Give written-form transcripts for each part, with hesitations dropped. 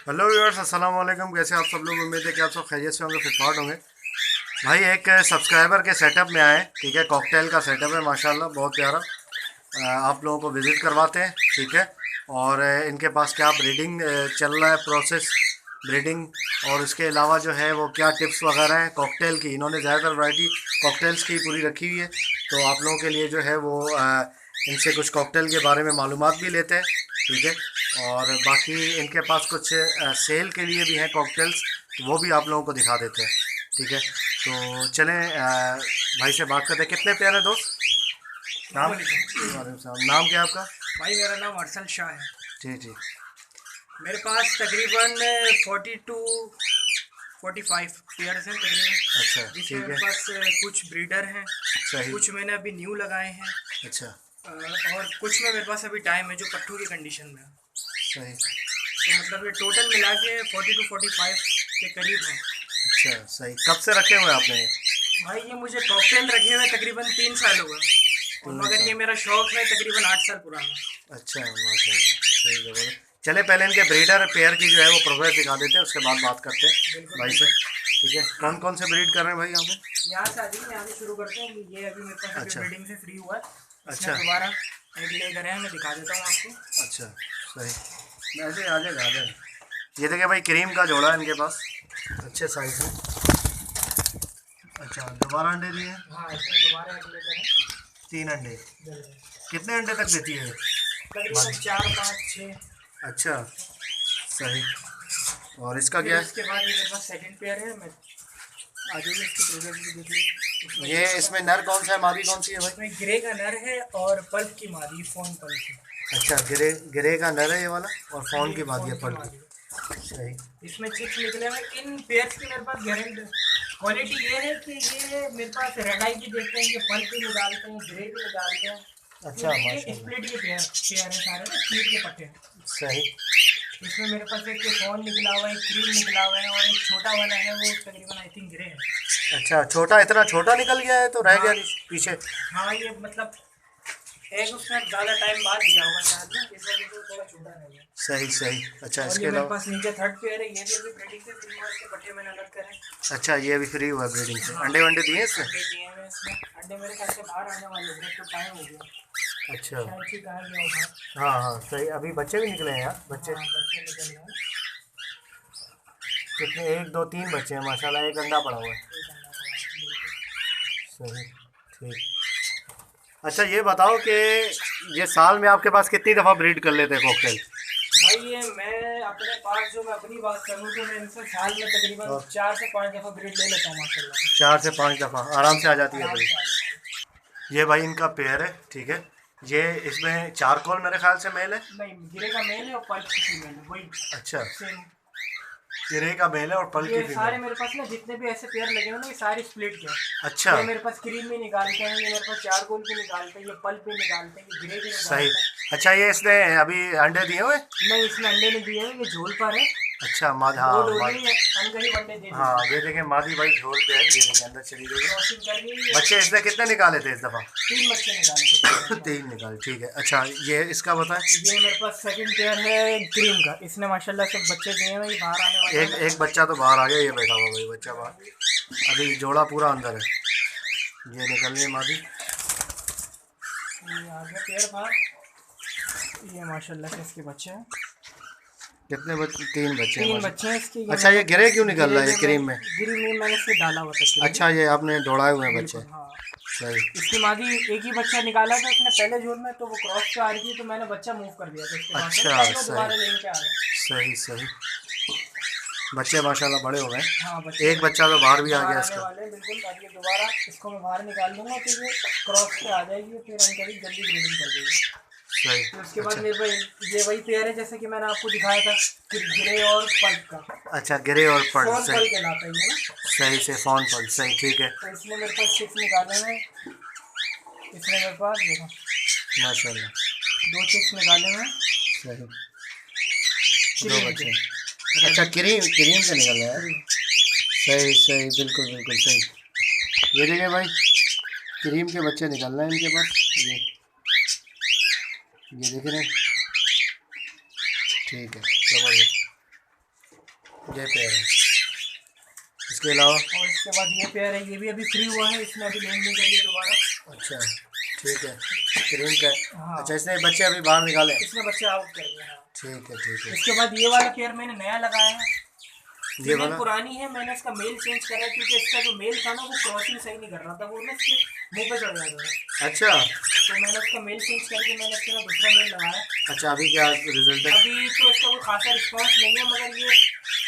Hello viewers, अस्सलाम वालेकुम। कैसे आप सब लोग? उम्मीद है कि आप सब खैरियत से होंगे, फिटफाट होंगे। भाई एक सब्सक्राइबर के सेटअप में आए, ठीक है। कॉकटेल का सेटअप है माशाल्लाह, बहुत प्यारा। आप लोगों को विज़िट करवाते हैं, ठीक है। और इनके पास क्या ब्रीडिंग चल रहा है, प्रोसेस ब्रीडिंग, और उसके अलावा जो है वो क्या टिप्स वगैरह हैं कॉकटेल की। इन्होंने ज़्यादातर वैरायटी कॉकटेल्स की पूरी रखी हुई है, तो आप लोगों के लिए जो है वो इनसे कुछ कॉकटेल के बारे में मालूमात भी लेते हैं, ठीक है। और बाकी इनके पास कुछ सेल के लिए भी हैं कॉकटेल्स, तो वो भी आप लोगों को दिखा देते हैं, ठीक है। तो चलें भाई से बात करते हैं। कितने प्यारे दोस्त, नाम? वालेकुम। वालेकुम सलाम। नाम क्या है आपका? भाई मेरा नाम अरसल शाह है। जी जी। मेरे पास तकरीबन 42-45 पेयर्स हैं अच्छा, तकरीबन, जिसमें ठीक मेरे है। पास कुछ ब्रीडर हैं, सही। कुछ मैंने अभी न्यू लगाए हैं, अच्छा। और कुछ में मेरे पास अभी टाइम है जो पट्ठों की कंडीशन में है। सही। तो मतलब ये टोटल मिला के 42-45 के करीब हैं। अच्छा, सही। कब से रखे हुए हैं आपने ये? भाई ये मुझे कॉकटेल रखे हुए तकरीबन 3 साल हुआ, और तीन मगर साल ये मेरा शौक है तकरीबन 8 साल पुराना। अच्छा, माशाल्लाह, सही जबरदस्त। चले पहले इनके ब्रीडर पेयर की जो है वो प्रोग्रेस दिखा देते हैं, उसके बाद बात करते हैं बिल्कुल भाई से, बिल्कुल। ठीक है। कौन कौन से ब्रीड कर रहे हैं भाई यहाँ पे? यहाँ से आ जाइए, यहाँ से शुरू करते हैं। ये अभी मेरे पास अभी अच्छा। ब्रीडिंग से फ्री हुआ है। इसने अच्छा। दोबारा एक लेकर है, मैं दिखा देता हूँ आपको। अच्छा, सही। ऐसे आ जाएगा, आ जाएगा। ये देखिए भाई, क्रीम का जोड़ा है इनके पास, अच्छे साइज में। अच्छा, दोबारा अंडे दिए हैं? हाँ, इसने दोबारा एक लेकर है। 3 अंडे? बिल्कुल। कितने अंडे तक देती है ये तकरीबन मादी? 4-5-6। अच्छा, सही। और इसका फिर क्या है? उसके बाद ये मेरे पास सेकंड पेयर है। मैं आ जाइए, इसकी प्रोग्रेस भी देख लीजिए। इसमें ये ग्रे का, इसमें नर कौन सा है, मादी कौन सी है भाई? इसमें ग्रे का नर है और पल्प की मादी, फोन पल्प की। अच्छा, ग्रे ग्रे का नर है ये वाला, और फोन ये की मादी है, फोन की पल की। मादी है। सही। इसमें चिप्स निकले हुए इन पेयर्स की। मेरे पास गारंटी क्वालिटी ये है कि ये मेरे पास रेड आई भी देखते हैं, ये पल्प भी निकालते हैं, ग्रे भी निकालते हैं, अच्छा, क्योंकि ये माशाल्लाह। स्प्लिट के पेयर पेयर है सारे ना, स्प्लिट के पट्टे हैं। सही। इसमें मेरे पास एक फोन निकला हुआ है, एक क्रीम निकला हुआ है, और एक छोटा वाला है, वो तकरीबन आई थिंक ग्रे है। अच्छा, छोटा, इतना छोटा निकल गया है तो रह हाँ गया पीछे। हाँ, ये मतलब एग उसने ज़्यादा टाइम बाद दिया होगा शायद ना, इस वजह से वो थोड़ा छोटा रह गया। सही सही। अच्छा, और इसके ये मेरे अलावा? पास नीचे थर्ड पेयर है, ये भी अभी ब्रीडिंग से फ्री हुआ, इसके पट्टे मैंने अलग करे। अच्छा, ये अभी फ्री हुआ है ब्रीडिंग से? हाँ, अंडे वंडे दिए इससे? अंडे दिए हैं इसमें। अंडे मेरे ख्याल से बाहर आने वाले हैं, तो टाइम हो गया, अच्छा। शायद ठीक आ गया होगा। हाँ हाँ, सही। अभी बच्चे भी निकले हैं यार, बच्चे। हाँ, बच्चे निकल रहे हैं। कितने? एक दो तीन बच्चे हैं माशाल्लाह, एक अंडा पड़ा हुआ है। एक अंडा पड़ा है, बिल्कुल। सही। ठीक। अच्छा, ये बताओ कि ये साल में आपके पास कितनी दफ़ा ब्रीड कर लेते हैं कॉकटेल? भाई ये मैं अपने पास, जो मैं अपनी बात करूँ तो मैं इनसे साल में तकरीबन और 4 से 5 दफ़ा ब्रीड ले लेता हूँ माशाल्लाह। 4 से 5 दफ़ा आराम से आ जाती है आराम ब्रीड। से आ जाती है। ये भाई इनका पेयर है, ठीक है। ये इसमें चारकोल मेरे ख्याल से मेल है। नहीं, गिरे का मेल है और पल्प की फीमेल है, वही अच्छा, सेम। गिरे का मेल है और पल की ये फीमेल। सारे मेरे पास ना जितने भी ऐसे पेयर लगे हुए ना, ये सारे स्प्लिट के अच्छा। हैं। ये मेरे पास क्रीम भी निकालते हैं, ये मेरे पास चार गोल भी निकालते हैं, ये पल्प भी निकालते हैं, ये ग्रे भी सही। निकालते हैं। अच्छा, ये इसने अभी अंडे दिए हुए? नहीं, इसने अंडे नहीं दिए हैं, ये झोल पर है। अच्छा, दो हाँ, डोली अनकरीब अंडे दे हाँ, देगी। ये देखें मादी भाई झोल पे है, ये देखें अंदर चली गई है। क्रॉसिंग कर रही है। बच्चे इसने कितने निकाले थे इस दफ़ा? 3 बच्चे निकाले थे तीन माशाल्लाह। 3 निकाले, ठीक है। अच्छा, ये इसका बताएं। ये मेरे पास सेकंड पेयर है क्रीम का, इसने माशाल्लाह सब बच्चे दिए हैं, ये बाहर आने वाला एक है। एक बच्चा तो बाहर आ गया, ये बैठा हुआ भाई बच्चा बाहर। अभी जोड़ा पूरा अंदर है। ये निकल रही है मादी। ये आ गया पेयर बाहर। ये माशाल्लाह से इसके बच्चे हैं। कितने बच्चे? 3 बच्चे हैं 3 बच्चे हैं इसके। माशा। ये अच्छा, मैंने ये गिरे क्यों निकल गिरे रहा है के ये मैं क्रीम में? गिरी में मैंने इससे डाला हुआ था क्रीम। अच्छा, ये आपने दौड़ाए हुए हैं बच्चे? बिल्कुल हाँ। सही। इसकी मादी एक ही बच्चा निकाला था इसने पहले जोन में, तो वो क्रॉस पे आ रही थी, तो मैंने बच्चा मूव कर दिया था इसके पास से, अच्छा, तब वो सही दोबारा लेके आ गया। सही सही। बच्चे माशाल्लाह बड़े हो गए। हाँ, बच्चे एक बच्चा तो बाहर भी आ बाहर गया आने इसका। वाले हैं बिल्कुल। अब ये दोबारा इसको मैं बाहर निकाल दूंगा, तो ये क्रॉस पे आ जाएगी, फिर अंकरिक जल्दी ब्रीडिंग कर देगी। सही। फिर उसके बाद अच्छा। मेरे पास ये वही पेयर है जैसे कि मैंने आपको दिखाया था, फिर ग्रे और पल्प का। अच्छा, गिरे और पड़, फोन पल सही। कहलाता है ये ना। सही से फोन पल, सही, ठीक है। तो इसमें मेरे पास 6 निकाले हैं। इसमें मेरे पास देखो माशाल्लाह। 2 6 निकाले हैं सही। दो क्रीम के। बच्चे। अच्छा, क्रीम क्रीम से निकल रहा है। क्रीम। सही सही, बिल्कुल बिल्कुल सही। ये देखिए भाई, क्रीम के बच्चे निकल रहे हैं इनके पास। ये देख रहे हैं, ठीक है, जबरदस्त। ये पेयर है। इसके अलावा और इसके बाद ये पेयर है, ये भी अभी फ्री हुआ है, इसने अभी लेन नहीं करी है दोबारा। अच्छा ठीक है, क्रीम का है। हाँ। अच्छा इसने बच्चे अभी बाहर निकाले? इसने बच्चे आउट कर दिए। हाँ। ठीक है ठीक है। इसके बाद ये वाला पेयर मैंने नया लगाया है, ये फीमेल वाला पुरानी है, मैंने इसका मेल चेंज करा है क्योंकि इसका जो मेल था ना वो क्रॉसिंग सही नहीं कर रहा था, वो ना इसके मुंह पे चढ़ जाता था। अच्छा तो मैंने उसका मेल चेंज करके मैंने इसके ना दूसरा मेल लगाया। अच्छा, अभी क्या रिजल्ट है? अभी तो इसका कोई खासा रिस्पॉन्स नहीं है, मगर ये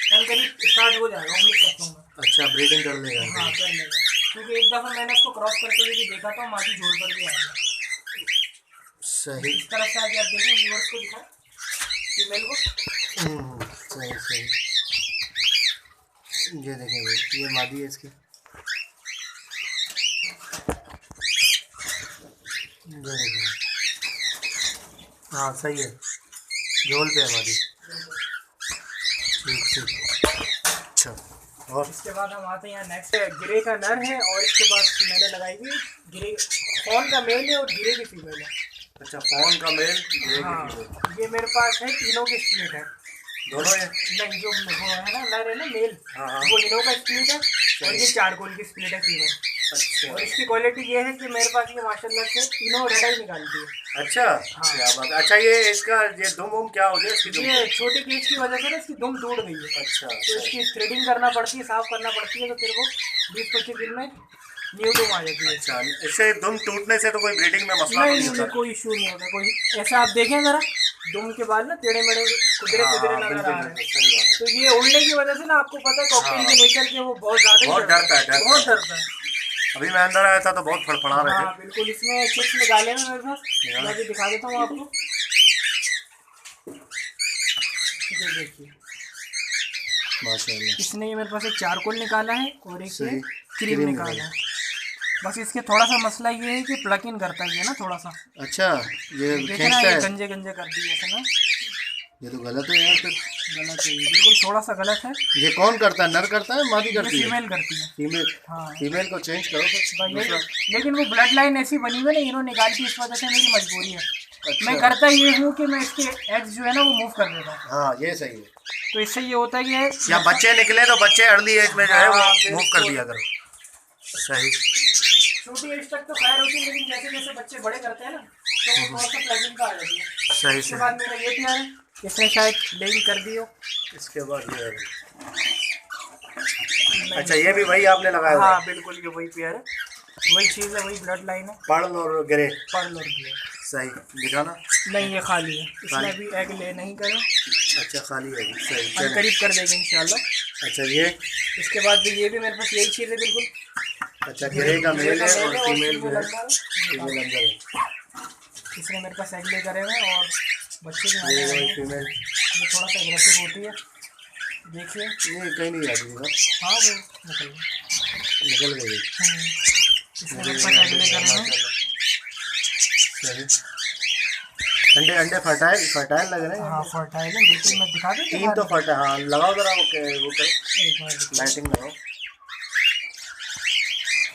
कल करीब स्टार्ट हो जाएगा, उम्मीद करता हूँ मैं। अच्छा ब्रीडिंग कर लेगा? हाँ कर लेगा, क्योंकि एक दफ़ा मैंने उसको क्रॉस करते हुए भी देखा था, मादी झोल पर भी आया। सही। इस तरफ से आगे आप देखें, व्यूअर्स को दिखाएं फीमेल को। सही सही। ये देखें भाई, ये मादी है इसकी। ये देखें, हाँ सही है, झोल पे है मादी। ठीक ठीक। अच्छा और इसके बाद हम आते हैं यहाँ नेक्स्ट, गिरे का नर है और इसके बाद मैंने लगाई हुई गिरे फॉन का मेल है और गिरे की फीमेल है। अच्छा, फोन का मेल, हाँ, ये मेरे पास है, तीनों की स्प्लिट है। दोनों है? नहीं, जो वो है ना नर है ना मेल, हाँ। वो इनों का स्प्लिट है और ये चारकोल की स्प्लिट है फीमेल। अच्छा और इसकी क्वालिटी ये है कि मेरे पास ये माशाल्लाह से तीनों रेड आई निकालती है। अच्छा। हाँ। क्या बात है। अच्छा ये इसका ये दुम वुम क्या हो गया इसकी? दुम ये छोटी केज की वजह से ना इसकी दुम टूट गई है। अच्छा तो इसकी थ्रेडिंग करना पड़ती है, साफ करना पड़ती है, तो फिर वो 20-25 दिन में न्यू दुम आ जाती है। अच्छा, इससे दुम टूटने से तो कोई ब्रीडिंग में मसला नहीं नहीं नहीं, होता? कोई इशू नहीं होगा कोई। ऐसा आप देखें जरा, दुम के बाद ना टेढ़े मेढ़े कुदरे कुदरे नजर आ रहे हैं, सही बात है। तो ये उड़ने की वजह से ना आपको पता है कॉकटेल के नेचर के वो बहुत ज्यादा बहुत डरता है, बहुत डरता है। अभी मैं अंदर आया था तो बहुत फड़फड़ा रहे थे। हाँ बिल्कुल, इसमें चिप्स निकाले हैं मेरे पास, मैं अभी दिखा देता हूँ आपको। ये देखिए माशाल्लाह। इसने ये मेरे पास एक चारकोल निकाला है और एक ये सही। क्रीम निकाला है। बस इसके थोड़ा सा मसला ये है कि प्लग इन करता है ना थोड़ा सा। अच्छा, ये देखे ना, खींचता ये है? गंजे गंजे कर दिए ऐसे ना, ये तो गलत है यार फिर। गलत है ये, बिल्कुल थोड़ा सा गलत है। ये कौन करता है, नर करता है मादी ये करती है? फीमेल करती है। फीमेल। हाँ फीमेल को चेंज करो फिर भाई, दूसरा। लेकिन वो ब्लड लाइन ऐसी बनी हुई है ना, इन्होंने निकाल की, इस वजह से मेरी मजबूरी है। अच्छा। मैं करता ये हूँ कि मैं इसके एग्स जो है ना वो मूव कर देता हूँ, हाँ ये सही है। तो इससे ये होता है कि या बच्चे निकले तो बच्चे अर्ली एज में जो है वो हाँ, मूव कर बिल्कुल। दिया करो। सही। छोटी एज तक तो खैर होती है, लेकिन जैसे जैसे बच्चे बड़े करते हैं ना तो वो थोड़ा सा प्लगइन का आ जाती है। सही उसके सही। बाद मेरा ये प्यार है, इसने शायद लेकिन कर दी हो। इसके बाद ये है। अच्छा, ये भी वही आपने लगाया हुआ है? हाँ बिल्कुल, ये वही प्यार है, वही चीज़ है, वही ब्लड लाइन है। पर्ल और ग्रे। पर्ल और ग्रे। सही, दिखाना। नहीं, ये खाली है, इसमें खाली। अभी एग ले नहीं करे, अच्छा खाली है अभी। सही हम चलो। करीब कर देंगे इंशाल्लाह। अच्छा ये। इसके बाद भी ये भी मेरे पास यही चीज़ है बिल्कुल। अच्छा, ग्रे का मेल है और फीमेल जो है अंदर फीमेल अंदर है। इसने मेरे पास एग ले करे हुए हैं और बच्चे भी आने ये वाले वही हैं। फीमेल। ये थोड़ा सा एग्रेसिव होती है, देखिए। नहीं कहीं नहीं आती थी। हाँ वो निकल निकल गई। गई। इसने मेरे पास एग ले करे हुए हैं। सही। अंडे अंडे फर्टाइल फर्टाइल लग रहे हैं। हाँ फर्टाइल है बिल्कुल, मैं दिखा दूँ? तीन तो फर्टाइल। हाँ लगाओ जरा वो करो, एक मिनट, लाइटिंग लगाओ।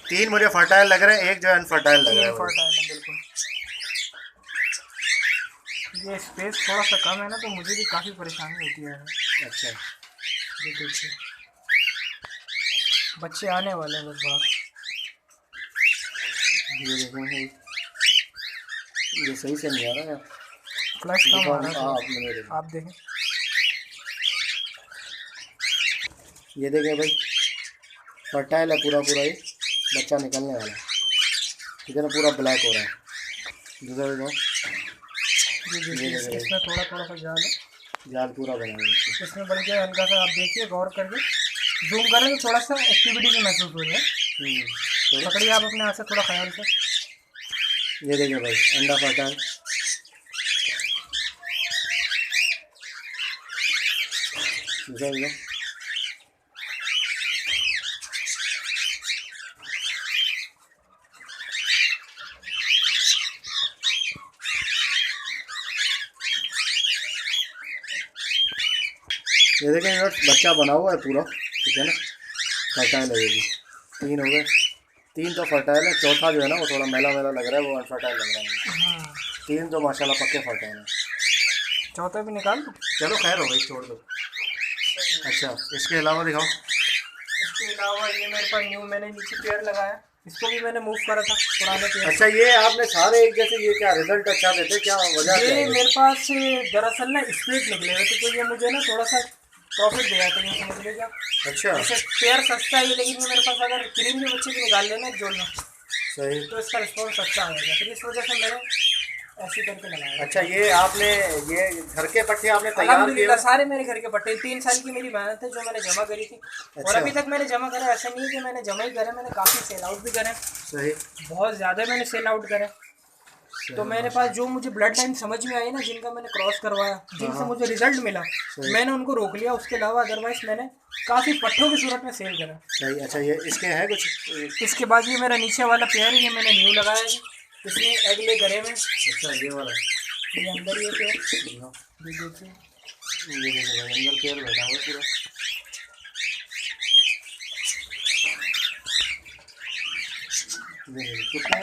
तीन मुझे फर्टाइल लग रहे हैं, एक जो है अनफर्टाइल लग रहा है। फर्टाइल है बिल्कुल। ये स्पेस थोड़ा सा कम है ना, तो मुझे भी काफ़ी परेशानी होती है। अच्छा, ये देखिए बच्चे आने वाले हैं बस बाहर। ये देखें, ये सही से नहीं आ रहा है। फ्लैश कम आ रहा आप है, मेरे आप देखें। ये देखें भाई, फर्टाइल है पूरा पूरा, ये बच्चा निकलने वाला है। इधर पूरा ब्लैक हो रहा है। दूसरा देखो, ये देखिए इसमें थोड़ा थोड़ा सा जाल है, जाल पूरा बना हुआ है। इसमें बल्कि हल्का सा आप देखिए, गौर करके जूम करें तो थोड़ा सा एक्टिविटी भी महसूस हो जाए। पकड़िए आप अपने हाथ से थोड़ा ख्याल से। ये देखिए भाई, अंडा फर्टाइल। दूसरा देखो, ये देखें यार, बच्चा बना हुआ है पूरा, ठीक है ना। फर्टाइल है ये भी। तीन हो गए, तीन तो फर्टाइल है, चौथा जो है ना वो थोड़ा मैला मैला लग रहा है, वो अनफर्टाइल लग रहा है। तीन तो माशाल्लाह पक्के फर्टाइल है। चौथा भी निकाल दो। चलो खैर हो गई, छोड़ दो। सही है। अच्छा, इसके अलावा दिखाओ। इसके अलावा ये मेरे पास न्यू मैंने नीचे पेयर लगाया, इसको भी मैंने मूव करा था पुराने पेयर। अच्छा, ये आपने सारे एक जैसे, ये क्या रिजल्ट अच्छा देते, क्या वजह क्या ये है? मेरे पास दरअसल ना स्प्लिट निकले हुए थे, तो ये मुझे ना थोड़ा सा प्रॉफिट दिया था, ये समझ लीजिए। अच्छा, जैसे पेयर सस्ता है लेकिन ये मेरे पास अगर क्रीम के बच्चे भी निकाल लेना एक जोड़ में सही। तो इसका रिस्पॉन्स अच्छा आएगा, फिर इस वजह से मैंने ऐसे करके लगाया। अच्छा, ये आपने ये घर के पट्टे आपने तैयार किए अल्हम्दुलिल्लाह हो? सारे मेरे घर के पट्टे, 3 साल की मेरी मेहनत है जो मैंने जमा करी थी। और अच्छा। अभी तक मैंने जमा करा, ऐसा नहीं है कि मैंने जमा ही करे, मैंने काफ़ी सेल आउट भी करे, सही। बहुत ज़्यादा मैंने सेल आउट करे। तो मेरे पास जो मुझे ब्लड लाइन समझ में आई ना, जिनका मैंने क्रॉस करवाया, जिनसे मुझे रिजल्ट मिला, मैंने उनको रोक लिया। उसके अलावा अदरवाइज मैंने काफ़ी पट्टों की सूरत में सेल करा। सही। अच्छा, ये इसके है कुछ? इसके बाद ये मेरा नीचे वाला पेयर है, ये मैंने न्यू लगाया है, इसमें अगले गले में अच्छा, ये वाला। ये अंदर ये पेयर लो, देखिए, ये देखो भाई, अंदर पेड़ बैठा हुआ पूरा। ये कितने?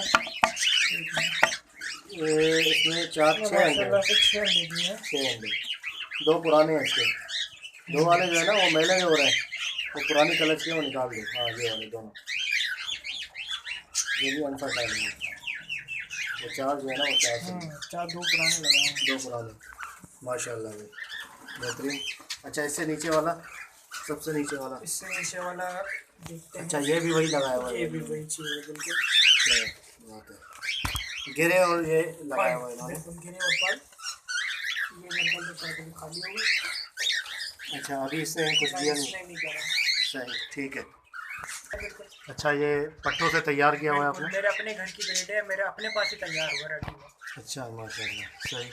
इसमें 4-6 अंडे हैं। माशाल्लाह से 6 दे दिए हैं। 6 अंडे, 2 पुराने हैं इसके। 2 वाले जो है ना वो मेले हो रहे हैं, वो पुरानी कलच के वो निकाल दे। हाँ, ये वाले दोनों, ये भी अनफर्टाइल है। वो 4 जो है ना वो 4 से 4 2 पुराने लगाए हैं। 2 पुराने। माशाल्लाह भाई, बेहतरीन। अच्छा, इससे नीचे वाला, सबसे नीचे वाला। इससे नीचे वाला देखते हैं। अच्छा, ये भी वही लगाया हुआ है। ये भी वही चीज़ है बिल्कुल। क्या बात है। गिरे और ये लगाया हुआ है इन्होंने। बिल्कुल गिरे और पाल, ये मेरे को तो शायद खाली होगी। अच्छा, अभी इसने कुछ दिया नहीं। इसने नहीं करा। सही, ठीक है। बिल्कुल। अच्छा, ये पट्टों से तैयार किया हुआ है बिल्कुल, आपने? मेरे अपने घर की ब्रीड है, मेरे अपने पास ही तैयार हुआ रेडी हुआ। अच्छा, माशाल्लाह, सही।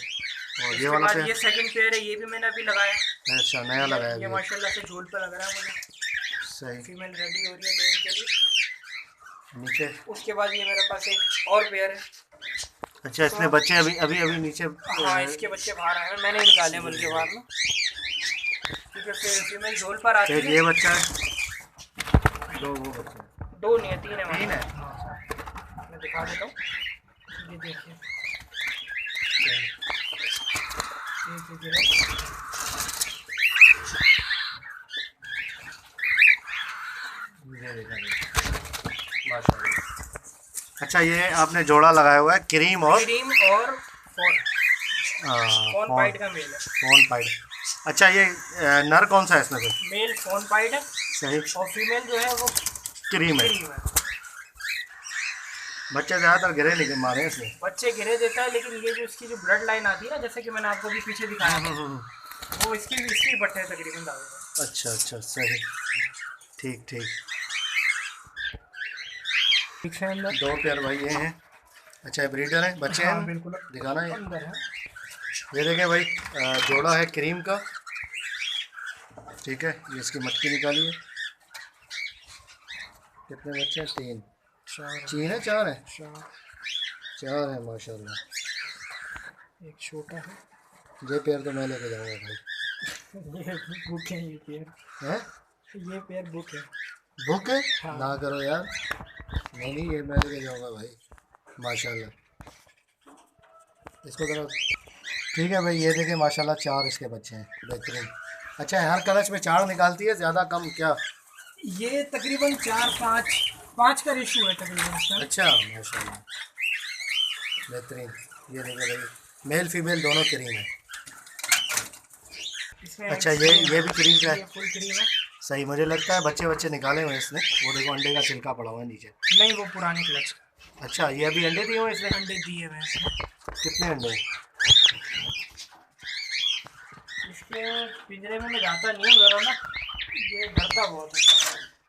और ये इसके वाला बाद पे? ये सेकंड पेयर है, ये भी मैंने अभी लगाया। अच्छा, नया लगाया ये अभी। माशाल्लाह से झोल पे लग रहा है मुझे। सही। फीमेल रेडी हो रही है लेने के लिए। नीचे? उसके बाद ये मेरे पास एक और पेयर है। अच्छा, इसमें बच्चे अभी अभी अभी नीचे? हाँ, इसके बच्चे बाहर आए हैं, मैंने ही निकाले हैं बल्कि बाहर में, क्योंकि फिर फीमेल झोल पर आती एक है। ये बच्चा है, 2 वो बच्चे हैं। 2 नहीं है, 3 है। 3 है? हाँ, मैं दिखा देता हूँ, ये देखिए। ये देखा माशाल्लाह। अच्छा, ये आपने जोड़ा लगाया हुआ है क्रीम और फोन पाइड का मेल है। Phone pied. अच्छा, ये नर कौन सा है इसमें से? मेल फोन पाइड है सही। और फीमेल जो है वो क्रीम है। क्रीम है। बच्चे ज़्यादातर गिरे नहीं मारे हैं इसमें। बच्चे गिरे देता है, लेकिन ये जो इसकी जो ब्लड लाइन आती है ना, जैसे कि मैंने आपको भी पीछे दिखाया था, वो इसकी पट्टे हैं तकरीबन दावे। अच्छा अच्छा, सही, ठीक ठीक। ठीक है, अंदर 2 पेयर भाई ये हैं। अच्छा, ब्रीडर है, बच्चे हैं? बिल्कुल दिखाना है। अंदर है। ये देखें भाई, जोड़ा है क्रीम का। ठीक है, ये इसकी मटकी निकाली है। कितने बच्चे हैं? 3 है, 4 है? 4 है माशाल्लाह। एक छोटा है। ये पेयर तो मैं लेके जाऊँगा भाई। ये बुक है, ये पेयर हैं? ये पेयर बुक है। बुक है? हाँ। ना करो यार, नहीं ये मैं लेके जाऊँगा भाई, माशाल्लाह। इसको ज़रा, ठीक है भाई। ये देखें माशाल्लाह, 4 इसके बच्चे हैं, बेहतरीन। अच्छा, हर कलच में 4 निकालती है, ज़्यादा कम क्या? ये तकरीबन 4-5 का रेशियो है तकरीबन इसका। अच्छा, माशाल्लाह, बेहतरीन। ये देखें भाई, मेल फीमेल दोनों क्रीम है। अच्छा, ये भी क्रीम का है? फुल क्रीम है। सही। मुझे लगता है बच्चे निकाले हुए हैं इसने, वो देखो अंडे का छिलका पड़ा हुआ है नीचे। नहीं, वो पुराने क्लच का। अच्छा, ये अभी अंडे दिए हुए हैं इसने? अंडे दिए हुए हैं। कितने अंडे? इसके पिंजरे में मैं जाता नहीं हूँ जरा ना, ये डरता बहुत है।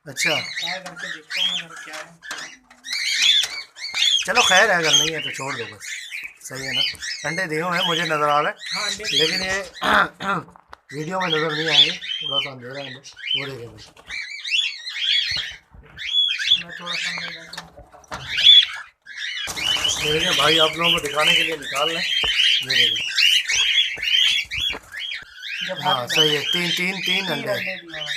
अच्छा, ट्राई करके देखता हूँ मैं क्या है। चलो खैर है, अगर नहीं है तो छोड़ दो बस। सही है ना? अंडे दिए हुए हैं, मुझे नज़र आ रहा है। हाँ, अंडे लेकिन ये वीडियो में नज़र नहीं आएंगे, थोड़ा सा अंधेरा है। वो देखें भाई, मैं थोड़ा सा अंदर जाता हूँ। ये देखें भाई, आप लोगों को दिखाने के लिए निकाल लें। ये देखें, जब हाँ सही है। तीन अंडे हैं। अंडे दिए हैं।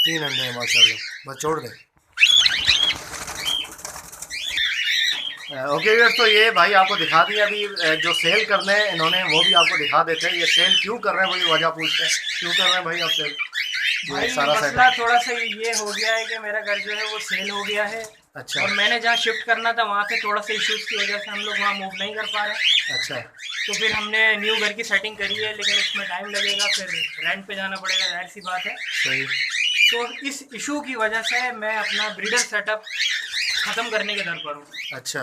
3 अंडे हैं माशाल्लाह। बस छोड़ दें। ओके व्यूअर्स, तो ये भाई आपको दिखा दिया अभी जो सेल करने हैं इन्होंने, वो भी आपको दिखा देते हैं। ये सेल क्यों कर रहे हैं वही वजह पूछते हैं, क्यों कर रहे हैं भाई आप सेल? भाई सारा मसला थोड़ा सा ये हो गया है कि मेरा घर जो है वो सेल हो गया है। अच्छा और मैंने जहाँ शिफ्ट करना था वहाँ पे थोड़ा सा इश्यूज की वजह से हम लोग वहाँ मूव नहीं कर पा रहे। अच्छा तो फिर हमने न्यू घर की सेटिंग करी है, लेकिन उसमें टाइम लगेगा, फिर रेंट पे जाना पड़ेगा, जाहिर सी बात है। सही। तो इस इशू की वजह से मैं अपना ब्रीडर सेटअप ख़त्म करने के दर पर हूँ। अच्छा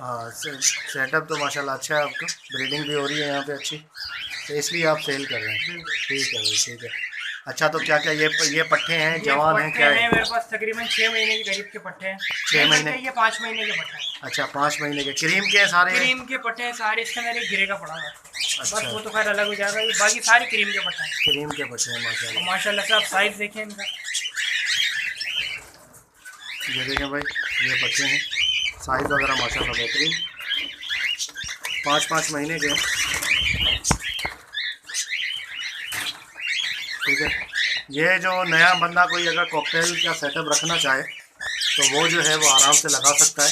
हाँ, सेटअप तो माशाल्लाह अच्छा है आपका, ब्रीडिंग भी हो रही है यहाँ पे अच्छी, तो इसलिए आप सेल कर रहे हैं। ठीक है भाई, ठीक है। अच्छा तो क्या क्या ये पट्ठे हैं, जवान हैं, क्या है? मेरे पास तकरीबन 6 महीने के करीब के पट्टे हैं। 6 महीने? ये 5 महीने के पट्टे हैं। अच्छा 5 महीने के क्रीम के सारे? क्रीम के पट्टे हैं सारे। इसका मेरे गिरे का पड़ा है, बस अच्छा वो तो खैर अलग हो जाएगा। ये बाकी सारे क्रीम के पट्टे हैं। क्रीम के पट्टे हैं माशाल्लाह। माशाल्लाह से आप साइज देखें इनका। ये देखें भाई, ये पट्टे हैं, साइज़ वगैरह माशाल्लाह बेहतरीन, 5-5 महीने के। ठीक है। ये जो नया बंदा कोई अगर कॉकटेल का सेटअप रखना चाहे तो वो जो है वो आराम से लगा सकता है।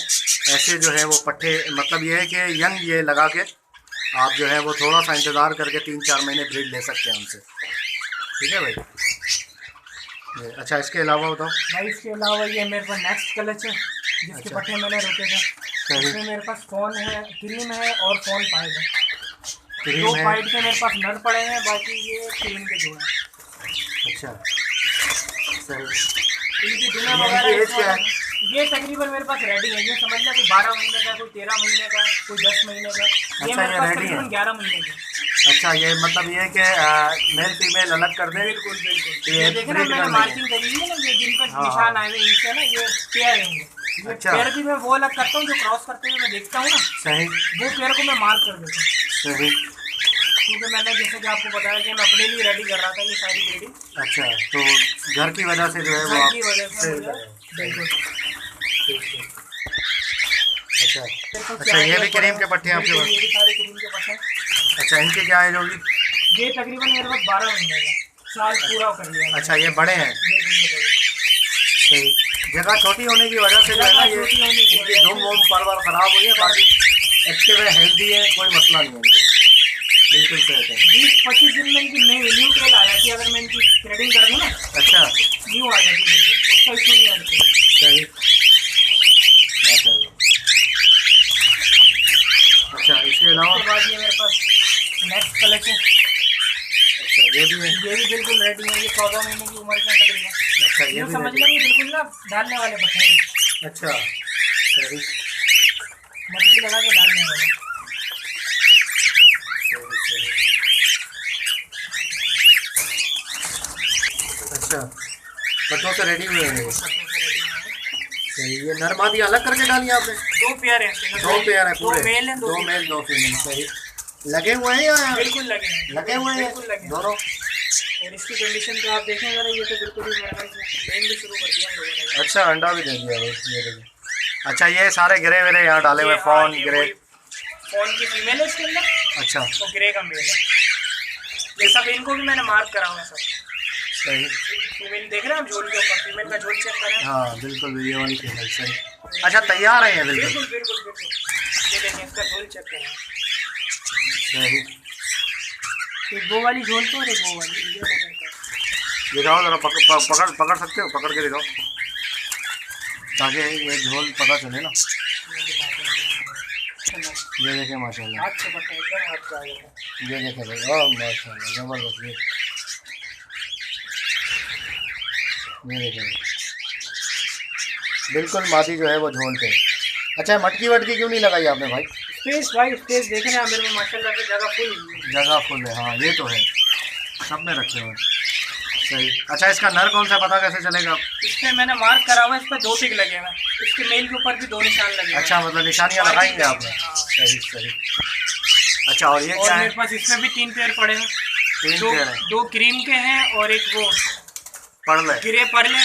ऐसे जो है वो पट्टे, मतलब ये है कि यंग ये लगा के आप जो है वो थोड़ा सा इंतज़ार करके 3-4 महीने ब्रीड ले सकते हैं उनसे। ठीक है भाई। अच्छा इसके अलावा बताओ भाई। इसके अलावा ये मेरे पास नेक्स्ट कलच है, जिसके अच्छा। पट्टे मैंने रोके थे। इसमें मेरे पास फोन है, क्रीम है और फोन पाइड है। क्रीम दो है। पाइड के मेरे पास नर पड़े हैं, बाकी ये क्रीम के जो है। अच्छा सही। इनकी डिनर ये वगैरह एज क्या है? ये तकरीबन मेरे पास रेडी है। ये समझ लें कोई 12 महीने का, कोई 13 महीने का, कोई 10 महीने का। ये अच्छा, मेरे ये पास रेडी है? तकरीबन 11 महीने का। अच्छा ये मतलब ये कि मेल फीमेल अलग कर दें? बिल्कुल बिल्कुल। ये ये देखे ना breed मैंने करना है। मार्किंग करी है ना, ये जिनका हाँ, निशान हाँ। आए हुए इनसे ना, ये पेयर रहेंगे। ये अच्छा। पेयर भी मैं वो अलग करता हूँ जो क्रॉस करते हुए मैं देखता हूँ ना, सही वो पेयर को मैं मार्क कर देता हूँ। सही। क्योंकि मैंने जैसे कि आपको बताया कि मैं अपने लिए रेडी कर रहा था ये सारी ब्रीडिंग। अच्छा तो घर की वजह से जो है वो घर आप की वजह से sell मुझे कर रहे हैं। बिल्कुल। ठीक है। अच्छा मेरे को अच्छा क्या ये भी क्या क्रीम के पट्टे हैं आपके बिल्कुल, पास? ये भी सारे क्रीम के पट्टे हैं। अच्छा इनकी क्या एज होगी? ये तकरीबन मेरे पास 12 महीने का, साल पूरा कर लिया। अच्छा ये बड़े हैं। बिल्कुल ये बड़े। सही। जगह छोटी होने की वजह से जो है ना ये छोटी होने की इनकी दुम वुम पर ख़राब हुई है, बाकी एक्टिव है, हेल्दी है, कोई मसला नहीं है इनको, बिल्कुल सेफ है। 20-25 दिन में इनकी न्यू टेल आ जाती है। अगर मैं इनकी थ्रेडिंग कर दूँ ना, अच्छा न्यू आ जाती है, उसका इशू नहीं आती। सही माशाल्लाह। अच्छा इसके अलावा? उसके बाद ये मेरे पास नेक्स्ट कलेक्शन। अच्छा ये भी है? ये भी बिल्कुल रेडी है। ये 14 महीने की उम्र के तकरीबन। अच्छा ये ये भी समझ ready लें ये बिल्कुल ना डालने वाले पट्टे हैं। है। अच्छा सही मटकी लगा के डालने वाले। सही सही। अच्छा पट्टों से रेडी हुए हैं ये? सही। ये नर मादी अलग करके डाली आपने? 2 पेयर हैं। 2 पेयर है पूरे? 2 मेल हैं, 2 मेल 2 फीमेल। सही। लगे हुए हैं या बिल्कुल लगे हैं। लगे हुए हैं बिल्कुल लगे हैं। दोनों? और इसकी कंडीशन तो आप देखें जरा, ये तो बिल्कुल ही मेरे ख्याल से लेन भी शुरू कर दिया हम लोगों ने। अच्छा अंडा भी दे दिया भाई, ये देखिए। अच्छा ये सारे ग्रे वेरे यहाँ डाले हुए, फॉन ग्रे? फोन की फीमेल है इसके अंदर, अच्छा तो ग्रे का मेल है। ये सब इनको भी मैंने मार्क करा हुआ है सब। सही। फीमेल देख रहे हैं आप झोल के ऊपर, फीमेल का झोल चेक करें। हाँ बिल्कुल ये वाली फीमेल। सही। अच्छा तैयार है ये बिल्कुल? बिल्कुल बिल्कुल बिल्कुल। ये देखें इसका झोल चेक करें। सही। एक वो वाली झोल तो और एक वो वाली, ये देखें। दिखाओ जरा, पकड़ सकते हो? पकड़ के दिखाओ ताकि ये झोल पता चले ना। ये देखें माशाल्लाह, हाथ से पट्टा एकदम हाथ से आ गया था। ये देखें भाई, ओह माशाल्लाह ज़बरदस्त। ये देखें भाई, बिल्कुल मादी जो है वो झोल पे। अच्छा मटकी वटकी क्यों नहीं लगाई आपने भाई? स्पेस भाई स्पेस देख रहे हैं मेरे में माशाल्लाह से जगह फुल हुई है। जगह फुल है, हाँ ये तो है, सब में रखे हुए। सही। अच्छा इसका नर कौन सा पता कैसे चलेगा? इस पे मैंने मार्क करा हुआ है, इस पे 2 टिक लगे हुए हैं। इसके मेल के ऊपर भी 2 निशान लगे हुए हैं। अच्छा मतलब निशानियाँ लगाएंगे आपने? हाँ। सही सही। अच्छा और ये और क्या है? मेरे पास इसमें भी 3 पेयर पड़े हैं। 3 दो पेयर है? 2 क्रीम के हैं और एक वो पढ़ ले। ग्रे पर्ल है,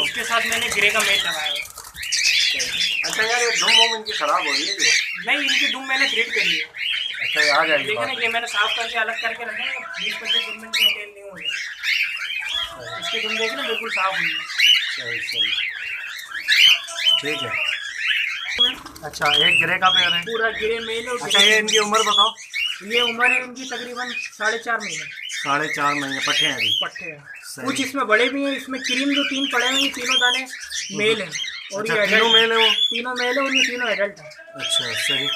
उसके साथ मैंने ग्रे का मेल लगाया है। अच्छा यार ये दुम वुम इनकी खराब हो रही है जो? नहीं, इनकी दुम मैंने ट्रीट करी है। अच्छा ये आ जाएगी देखिए ना, बात। ये मैंने साफ करके अलग करके रखे हैं। 20-25 दिन में इनकी टेल नहीं हो जाएगी। इसकी दुम देखिए ना बिल्कुल साफ हुई है। सही सही। ठीक है। अच्छा, एक ग्रे का पेयर है। पूरा ग्रे मेल और अच्छा, ये इनकी उम्र बताओ। ये उम्र है इनकी तकरीबन 4.5 महीने। 4.5 महीने पट्टे हैं अभी। पट्टे हैं, कुछ इसमें बड़े भी हैं। इसमें क्रीम जो 3 पड़े हुए हैं, तीनों दाने मेल हैं और अच्छा, ये तीनों मेल है वो? तीनों मेल है और ये तीनों एडल्ट हैं। अच्छा, सही।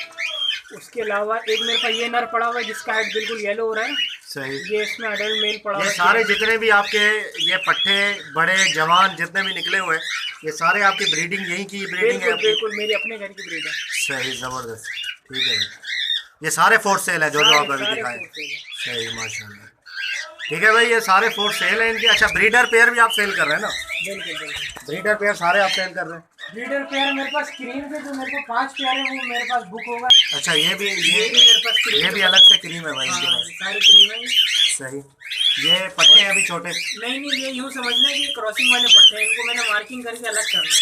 उसके अलावा एक मेरे पास ये नर पड़ा हुआ है जिसका हेड बिल्कुल येलो हो रहा है। सही। ये इसमें एडल्ट मेल पड़ा हुआ ये है। सारे जितने भी आपके ये पट्टे बड़े जवान जितने भी निकले हुए हैं, ये सारे आपकी ब्रीडिंग यहीं की ब्रीडिंग है बिल्कुल आपकी? बिल्कुल मेरी अपने घर की ब्रीड है। सही, ज़बरदस्त। ठीक है, ये सारे फोर सेल है जो जो आप अभी सारे दिखाए? फोर सेल हैं। सही, माशाल्लाह। ठीक है भाई, ये सारे फोर सेल है इनके। अच्छा, ब्रीडर पेयर भी आप सेल कर रहे हैं ना? बिल्कुल बिल्कुल ब्रीडर पेयर सारे आप सेल कर रहे हैं? ब्रीडर पेयर मेरे पास क्रीम के जो मेरे को 5 पेयर है वो मेरे पास बुक होगा। अच्छा, ये भी मेरे पास क्रीम ये भी अलग से क्रीम है भाई इनके हाँ, पास? सारी क्रीम है। सही। ये पट्टे हैं अभी छोटे? नहीं, ये यूँ समझना कि क्रॉसिंग वाले पट्टे हैं, इनको मैंने मार्किंग करके अलग करना है।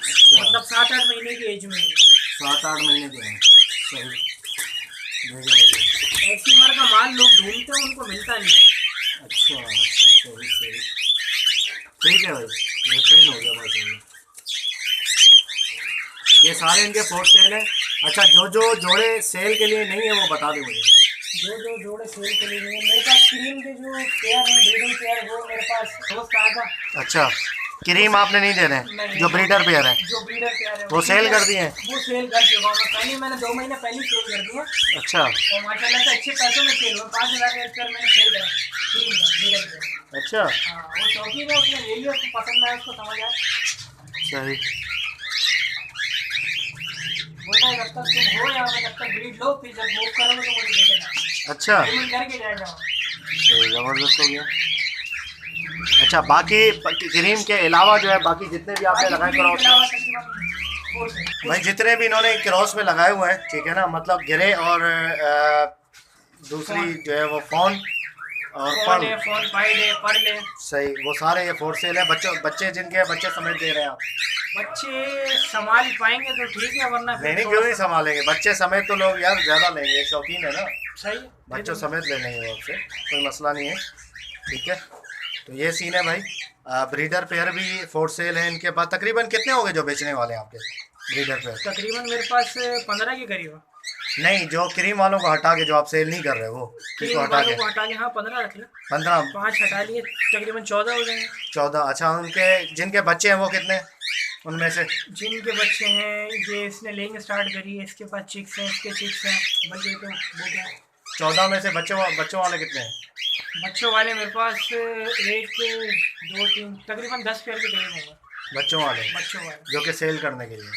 अच्छा, मतलब 7-8 महीने की एज में है। 7-8 महीने के हैं। सही। देखो भाई। ऐसी उम्र का माल लोग ढूंढते हैं, उनको मिलता नहीं है। अच्छा, सही सही। ठीक है भाई, बेहतरीन हो गया माशाल्लाह। ये सारे इनके फोर सेल है। अच्छा, जो जो जोड़े सेल के लिए नहीं है वो बता दे मुझे। जो जोड़े सेल के लिए नहीं है, मेरे पास क्रीम के जो पेयर हैं, ब्रीडिंग पेयर, वो मेरे पास दोस्त आया था। अच्छा, क्रीम आपने नहीं दे रहे हैं? जो ब्रीडर पेयर है जो ब्रीडर पेयर है वो सेल कर दिए हैं? वो सेल कर चुका हूँ मैं पहले। मैंने 2 महीने पहले सेल कर दिया अच्छा। और माशाल्लाह से अच्छे पैसों में सेल हुआ। 5,000 का एक पेयर मैंने सेल करा क्रीम का ब्रीडर पेयर। अच्छा, हाँ, वो शौकीन है, उसने ले लिया, उसको पसंद आया, उसको समझ आया। सही। बोलता है जब तक तुम हो यहाँ पे तब तक ब्रीड लो, फिर जब मूव करोगे तो मुझे लेके जाओ। अच्छा, पेमेंट करके जाएगा। सही, ज़बरदस्त हो गया। अच्छा, बाकी क्रीम के अलावा जो है बाकी जितने भी आपने लगाए क्रॉस में, भाई जितने भी इन्होंने क्रॉस में लगाए हुए हैं, ठीक है ना, मतलब ग्रे और दूसरी जो है वो फॉन और फोन है, फोन पाइड है, पर्ल है। सही, वो सारे ये फोर सेल है। बच्चे जिनके बच्चे समेत दे रहे हैं आप? बच्चे संभाल पाएंगे तो ठीक है, वरना नहीं नहीं, क्यों नहीं संभालेंगे? बच्चे समेत तो लोग यार ज़्यादा लेंगे, शौकीन है ना। सही है, बच्चों समेत ले लेंगे वो आपसे, कोई मसला नहीं है। ठीक है, तो ये सीन है भाई। ब्रीडर पेयर भी फोर सेल है इनके पास। तकरीबन कितने हो गए जो बेचने वाले हैं आपके ब्रीडर पेयर? तकरीबन मेरे पास 15 के करीब है। नहीं, जो क्रीम वालों को हटा के जो आप सेल नहीं कर रहे वो क्रीम किसको हटा वालों के? को हटा के हाँ 15 रख लो। 15? 5 हटा लिए, तकरीबन 14 हो जाएंगे। 14? अच्छा, उनके जिनके बच्चे हैं वो कितने उनमें से? जिनके बच्चे हैं, ये इसने लेंग स्टार्ट करी है, इसके पास चिक्स हैं, इसके चिक्स हैं, बच्चे तो वो क्या 14 में से बच्चों वाले कितने हैं? बच्चों वाले मेरे पास 1 2 3 तकरीबन 10 पेयर के करीब होंगे। बच्चों वाले बच्चों वाले जो कि सेल करने के लिए?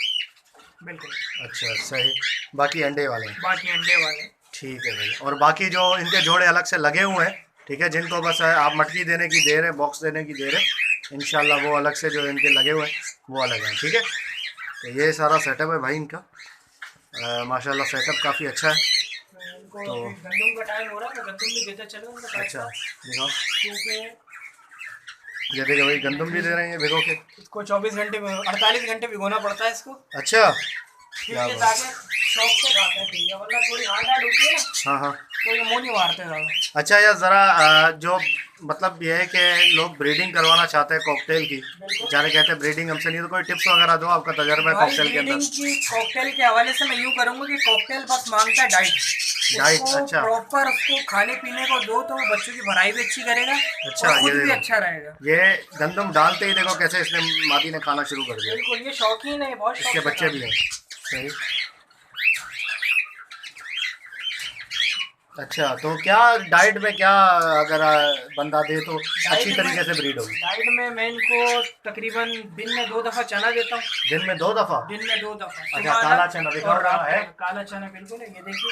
बिल्कुल। अच्छा, सही। बाकी अंडे वाले? बाकी अंडे वाले। ठीक है भाई। और बाकी जो इनके जोड़े अलग से लगे हुए हैं, ठीक है, जिनको बस आप मटकी देने की दे रहे, बॉक्स देने की दे रहे, इंशाल्लाह वो अलग से जो इनके लगे हुए हैं वो अलग हैं। ठीक है, तो ये सारा सेटअप है भाई इनका। माशाल्लाह सेटअप काफ़ी अच्छा है। इनको तो गंदम का टाइम हो रहा है, मैं गंदम भी देता चलो उनका साथ अच्छा, साथ, दिखाओ। क्योंकि ये देखो भाई, गंदम भी दे रहे हैं ये भिगो के। इसको 24 घंटे 48 घंटे भिगोना पड़ता है इसको, अच्छा, फिर क्या ये बात। ताकि शौक से खाते हैं, ठीक है, वरना थोड़ी हार्ड होती है ना हाँ हाँ। तो ये मुँह नहीं मारते ज़्यादा। अच्छा यार, ज़रा जो मतलब ये है कि लोग ब्रीडिंग करवाना चाहते हैं कॉकटेल की, बेचारे कहते हैं ब्रीडिंग हमसे नहीं, तो कोई टिप्स वगैरह दो, आपका तजर्बा है भाई कॉकटेल के ब्रीडिंग अंदर। की कॉकटेल के हवाले से मैं यूँ करूँगा कि कॉकटेल बस मांगता है डाइट। अच्छा। प्रॉपर उसको खाने पीने को दो तो वो बच्चों की भराई भी अच्छी करेगा अच्छा, और खुद ये भी देखो। अच्छा रहेगा। ये गंदम डालते ही देखो कैसे इसने मादी ने खाना शुरू कर दिया। बिल्कुल, ये शौकीन है, बहुत इसके शौक से बच्चे भी खाता हैं। सही। अच्छा, तो क्या डाइट में क्या अगर बंदा दे तो अच्छी डाइट तरीके में- से ब्रीड होगी? डाइट में मैं इनको तकरीबन दिन में 2 दफ़ा चना देता हूँ। दिन में 2 दफ़ा? दिन में 2 दफ़ा। अच्छा, सुबह काला अलग चना दिखाओ और रहा रात है। को काला चना बिल्कुल है, ये देखिए,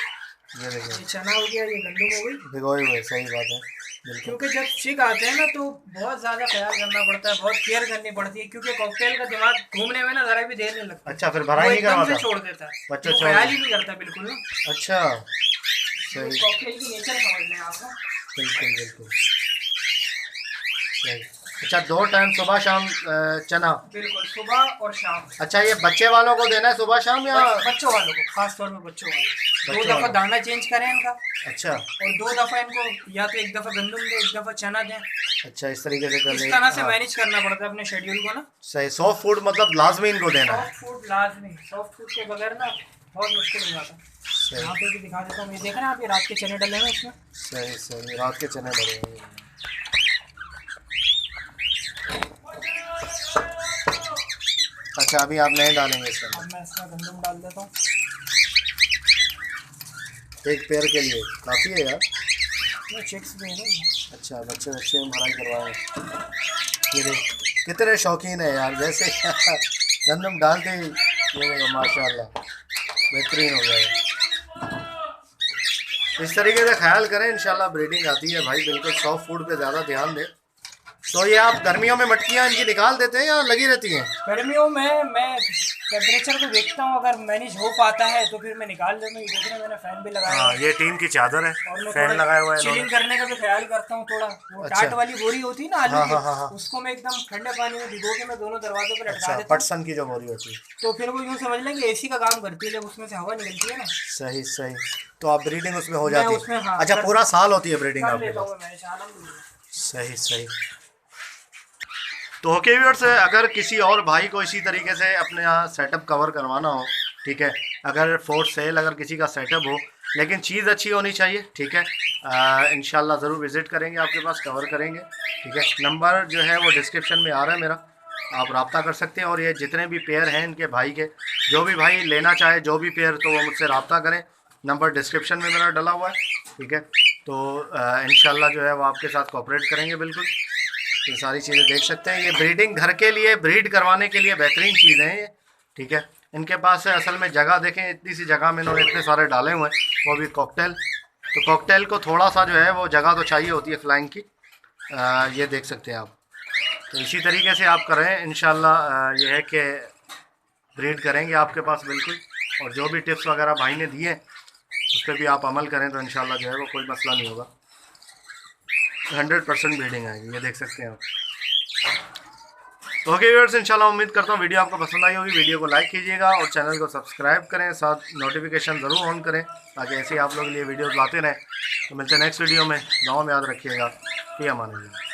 ये देखो, ये चना हो गया, ये गंदम हो गई। भिगोए हुए, सही बात है, बिल्कुल। क्योंकि जब चिक आते हैं ना तो बहुत ज़्यादा ख्याल करना पड़ता है, बहुत केयर करनी पड़ती है, क्योंकि कॉकटेल का दिमाग घूमने में ना ज़रा भी देर नहीं लगती। अच्छा, फिर वो भराई नहीं एकदम से करवाता? छोड़ देता है, बच्चे वो छोड़ ख्याल दे- ही नहीं करता बिल्कुल ना। अच्छा, तो सही, कॉकटेल की नेचर समझ लें आप ना। बिल्कुल बिल्कुल सही। अच्छा 2 टाइम सुबह शाम चना। बिल्कुल, सुबह और शाम। अच्छा ये बच्चे वालों को देना है सुबह शाम या बच्चों वालों को, खास तौर पे बच्चों वालों को 2 दफ़ा वालों? दाना चेंज करें इनका, अच्छा और 2 दफ़ा इनको या तो 1 दफ़ा गंदम दें, 1 दफ़ा चना दें। अच्छा इस तरीके से कर इस लें। तरह से हाँ मैनेज करना पड़ता है अपने शेड्यूल को ना। सही। सॉफ्ट फूड मतलब लाजमी इनको देना है। सॉफ्ट फूड लाजमी, सॉफ्ट फूड के बगैर ना बहुत मुश्किल हो जाता है। सही यहाँ पे भी दिखा देता हूँ, ये देख रहे हैं आप, ये रात के चने डले हैं इसमें। सही सही। रात के चने डले हुए हैं। अच्छा अभी आप नहीं डालेंगे इसमें? अब मैं इसमें गंदम डाल देता हूँ। एक पेयर के लिए काफ़ी है यार। ये चिक्स भी है ना। अच्छा बच्चे बच्चे में भराई करवाएं। ये देख कितने शौकीन है यार, जैसे गंदम डालते ही ये देखो माशाल्लाह बेहतरीन हो गया। इस तरीके से ख्याल करें इंशाल्लाह ब्रीडिंग आती है भाई। बिल्कुल सॉफ्ट फूड पे ज़्यादा ध्यान दें। तो ये आप गर्मियों में मटकियाँ इनकी निकाल देते हैं या लगी रहती हैं? गर्मियों में मैं टेम्परेचर को देखता हूँ, अगर मैनेज हो पाता है तो फिर मैं निकाल लेता हूँ। ये देख रहे हैं मैंने फ़ैन भी लगाया हाँ है, ये टीन की चादर है, और मैं फैन थोड़ा लगाया हुआ है चिलिंग इन्होंने। करने का भी ख्याल करता हूँ थोड़ा। वो अच्छा। टाट वाली बोरी होती है ना आलू हाँ की, हाँ हाँ हाँ। उसको मैं एकदम ठंडे पानी में भिगो के मैं दोनों दरवाजों पे लटका अच्छा देता हूँ। पटसन की जो बोरी होती है। तो फिर वो यूँ समझ लें कि एसी का काम करती है, जब उसमें से हवा निकलती है ना। सही सही। तो आप ब्रीडिंग उसमें हो मैं जाती उसमें, है? हाँ, अच्छा कर- पूरा साल होती है ब्रीडिंग कर आपके लेता पास? हूँ मैं अल्हम्दुलिल्लाह। सही सही। तो ओके व्यूअर्स, अगर किसी और भाई को इसी तरीके से अपने यहाँ सेटअप कवर करवाना हो, ठीक है, अगर फॉर सेल अगर किसी का सेटअप हो लेकिन चीज़ अच्छी होनी चाहिए, ठीक है, इंशाल्लाह ज़रूर विज़िट करेंगे आपके पास, कवर करेंगे, ठीक है। नंबर जो है वो डिस्क्रिप्शन में आ रहा है मेरा, आप रब्ता कर सकते हैं। और ये जितने भी पेयर हैं इनके भाई के, जो भी भाई लेना चाहे जो भी पेयर, तो वो मुझसे रब्ता करें। नंबर डिस्क्रिप्शन में मेरा डला हुआ है, ठीक है। तो इंशाल्लाह जो है वो आपके साथ कोऑपरेट करेंगे बिल्कुल। ये सारी चीज़ें देख सकते हैं। ये ब्रीडिंग घर के लिए ब्रीड करवाने के लिए बेहतरीन चीज़ें हैं ये, ठीक है। इनके पास है असल में जगह, देखें इतनी सी जगह में इन्होंने इतने सारे डाले हुए हैं, वो भी कॉकटेल। तो कॉकटेल को थोड़ा सा जो है वो जगह तो चाहिए होती है फ्लाइंग की। ये देख सकते हैं आप। तो इसी तरीके से आप करें इंशाल्लाह, ये है कि ब्रीड करेंगे आपके पास बिल्कुल। और जो भी टिप्स वगैरह भाई ने दिए उस पर भी आप अमल करें तो इंशाल्लाह जो है वो कोई मसला नहीं होगा, 100% ब्रीडिंग आएगी। ये देख सकते हैं आप। तो ओके व्यूअर्स, इंशाल्लाह उम्मीद करता हूँ वीडियो आपको पसंद आई होगी। वीडियो को लाइक कीजिएगा और चैनल को सब्सक्राइब करें, साथ नोटिफिकेशन ज़रूर ऑन करें ताकि ऐसे ही आप लोग के लिए वीडियोस लाते रहें। तो मिलते हैं नेक्स्ट वीडियो में। दुआ में याद रखिएगा। फी अमान अल्लाह।